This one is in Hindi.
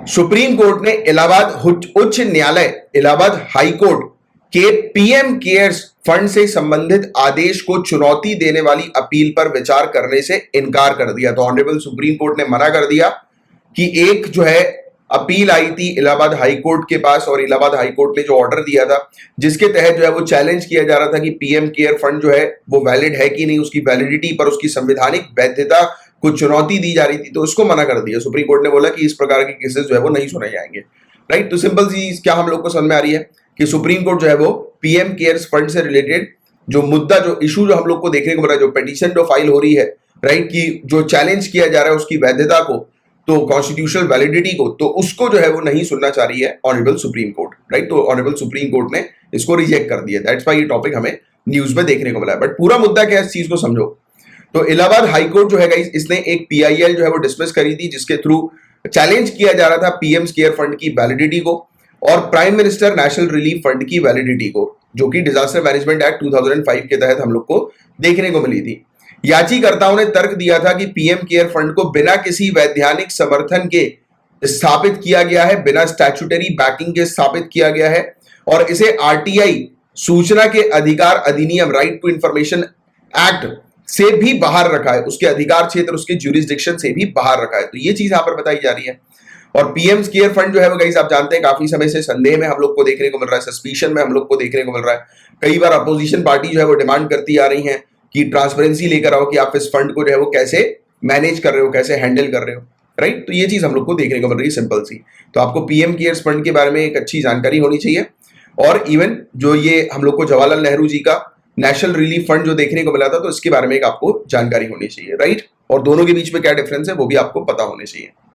सुप्रीम कोर्ट ने इलाहाबाद उच्च न्यायालय, इलाहाबाद हाई कोर्ट के पीएम केयर्स फंड से संबंधित आदेश को चुनौती देने वाली अपील पर विचार करने से इनकार कर दिया। तो ऑनरेबल सुप्रीम कोर्ट ने मना कर दिया कि एक जो है अपील आई थी इलाहाबाद हाई कोर्ट के पास, और इलाहाबाद हाई कोर्ट ने जो ऑर्डर दिया था जिसके तहत जो है वो चैलेंज किया जा रहा था कि पीएम केयर फंड जो है वो वैलिड है कि नहीं, उसकी वैलिडिटी पर, उसकी संवैधानिक वैधता को चुनौती दी जा रही थी, तो उसको मना कर दिया। सुप्रीम कोर्ट ने बोला कि इस प्रकार के केसेस जो है वो नहीं सुने जाएंगे। राइट, तो सिंपल सी क्या हम लोग को समझ में आ रही है कि सुप्रीम कोर्ट जो है वो पीएम केयर्स फंड से रिलेटेड जो मुद्दा, जो इशू जो हम लोग को देखने को मिल रहा है, जो पिटीशन जो फाइल हो रही है, राइट, कि जो चैलेंज किया जा रहा है उसकी वैधता को, तो कॉन्स्टिट्यूशनल वैलिडिटी को, तो उसको जो है वो नहीं सुनना चाह रही है ऑनरेबल सुप्रीम कोर्ट। राइट, तो ऑनरेबल सुप्रीम कोर्ट ने इसको रिजेक्ट कर दिया। दैट्स व्हाई ये टॉपिक हमें न्यूज में देखने को मिला है। बट पूरा मुद्दा क्या है इस चीज को समझो। तो इलाहाबाद हाई कोर्ट जो है गाइस, इसने एक पीआईएल जो है वो डिसमिस करी थी जिसके थ्रू चैलेंज किया जा रहा था पीएम केयर फंड की वैलिडिटी को और prime minister national relief fund की वैलिडिटी को, जो कि डिजास्टर मैनेजमेंट एक्ट 2005 के तहत हम लोग को देखने को मिली थी। याचिकाकर्ताओं ने तर्क दिया था कि पीएम केयर फंड को बिना किसी वैधानिक समर्थन के स्थापित किया गया है, बिना स्टैट्यूटरी बैकिंग के स्थापित किया गया है, और इसे आरटीआई सूचना के अधिकार अधिनियम, राइट टू इंफॉर्मेशन एक्ट से भी बाहर रखा है, उसके अधिकार क्षेत्र, उसके ज्यूरिसडिक्शन से भी बाहर रखा है। तो ये चीज यहां पर बताई जा रही है। और पीएम केयर फंड जो है वो गाइस आप जानते हैं काफी समय से संदेह में हम लोग को देखने को मिल रहा है, सस्पिशन में हम लोग को देखने को मिल रहा है। कई बार अपोजिशन पार्टी जो है वो डिमांड करती आ रही है कि ट्रांसपेरेंसी लेकर आओ कि आप इस फंड को जो है वो कैसे मैनेज कर रहे हो, कैसे हैंडल कर रहे हो। राइट, तो ये चीज हम लोग को देखने को मिल रही है सिंपल सी। तो आपको पीएम केयर्स फंड के बारे में एक अच्छी जानकारी होनी चाहिए, और इवन जो ये हम लोग को जवाहरलाल नेहरू जी का नेशनल रिलीफ फंड जो देखने को मिला था, तो इसके बारे में एक आपको जानकारी होनी चाहिए। राइट, और दोनों के बीच में क्या डिफरेंस है वो भी आपको पता होनी चाहिए।